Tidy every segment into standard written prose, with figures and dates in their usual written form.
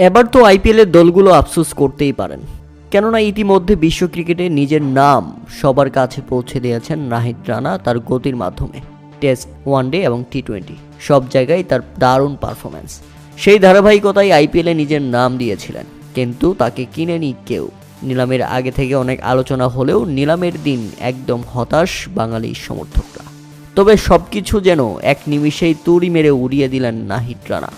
এবার তো আইপিএলের দলগুলো আফসোস করতেই পারেন, কেননা ইতিমধ্যে বিশ্ব ক্রিকেটে নিজের নাম সবার কাছে পৌঁছে দিয়েছেন নাহিদ রানা তার গতির মাধ্যমে। টেস্ট, ওয়ানডে এবং টি-20 সব জায়গায় তার দারুণ পারফরম্যান্স। সেই ধারাবাহিকতায় আইপিএলে নিজের নাম দিয়েছিলেন, কিন্তু তাকে কিনেনি কেউ। নিলামের আগে থেকে অনেক আলোচনা হলেও নিলামের দিন একদম হতাশ বাঙালি সমর্থকরা। তবে সবকিছু যেন এক নিমিষেই তুড়ি মেরে উড়িয়ে দিলেন নাহিদ রানা।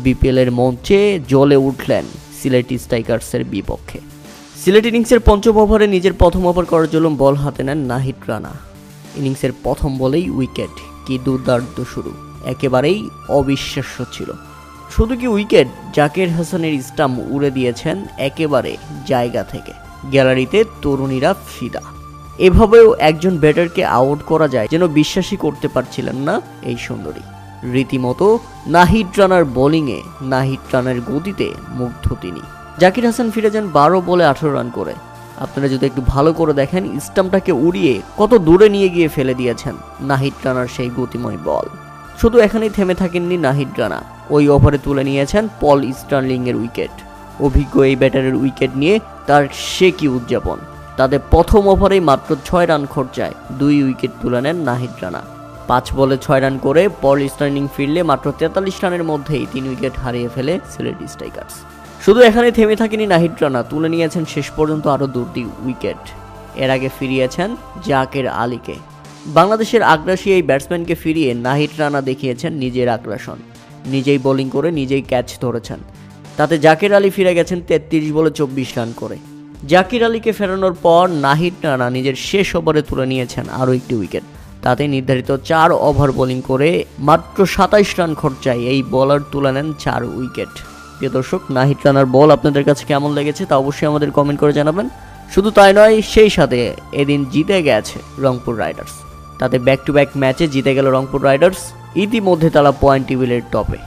বিপিএলের মঞ্চে জ্বলে উঠলেন সিলেটি স্ট্রাইকার্সের বিপক্ষে। সিলেট ইনিংসের পঞ্চম ওভারে নিজের প্রথম ওভার করার জন্য বল হাতে নেন নাহিদ রানা। ইনিংসের প্রথম বলেই উইকেট, কি দুর্দান্ত শুরু, একেবারেই অবিশ্বাস্য ছিল। শুধু কি উইকেট, জাকির হাসানের স্টাম্প উড়ে দিয়েছেন একেবারে জায়গা থেকে। গ্যালারিতে তরুণীরা ফিদা। এভাবেও একজন ব্যাটারকে আউট করা যায় যেন বিশ্বাসই করতে পারছিলেন না এই সুন্দরী। রীতিমতো নাহিদ রানার বোলিংয়ে, নাহিদ রানার গতিতে মুগ্ধ তিনি। জাকির হাসান ফিরে যান 12 বলে 18 রান করে। আপনারা যদি একটু ভালো করে দেখেন, স্টাম্পটাকে উড়িয়ে কত দূরে নিয়ে গিয়ে ফেলে দিয়েছেন নাহিদ রানার সেই গতিময় বল। শুধু এখানেই থেমে থাকেননি নাহিদ রানা, ওই ওভারে তুলে নিয়েছেন পল স্টার্লিংয়ের উইকেট। অভিজ্ঞ এই ব্যাটারের উইকেট নিয়ে তার সে কি উদযাপন। তাদের প্রথম ওভারেই মাত্র 6 রান খরচায় 2 উইকেট তুলে নেন নাহিদ রানা। 5 বলে 6 রান করে পল স্টার্লিং ফিরলে মাত্র 43 রানের মধ্যেই 3 উইকেট হারিয়ে ফেলে সিলেটি স্ট্রাইকার্স। শুধু এখানে থেমে থাকেনি নাহিদ রানা, তুলে নিয়েছেন শেষ পর্যন্ত আরও 2টি উইকেট। এর আগে ফিরিয়েছেন জাকের আলীকে। বাংলাদেশের আগ্রাসী এই ব্যাটসম্যানকে ফিরিয়ে নাহিদ রানা দেখিয়েছেন নিজের আগ্রাসন। নিজেই বোলিং করে নিজেই ক্যাচ ধরেছেন। তাতে জাকির আলী ফিরে গেছেন 33 বলে 24 রান করে। জাকির আলীকে ফেরানোর পর নাহিদ রানা নিজের শেষ ওভারে তুলে নিয়েছেন আরও একটি উইকেট। তাতে নির্ধারিত 4 ওভার বোলিং করে মাত্র 27 রান খরচায় এই বোলার তুলে নেন 4 উইকেট। প্রিয় দর্শক, নাহিদ রানার বল আপনাদের কাছে কেমন লেগেছে তা অবশ্যই আমাদের কমেন্ট করে জানাবেন। শুধু তাই নয়, সেই সাথে এদিন জিতে গেছে রংপুর রাইডার্স। তাদের ব্যাক টু ব্যাক ম্যাচে জিতে গেল রংপুর রাইডার্স। ইতিমধ্যে তারা পয়েন্ট টেবিলের টপে।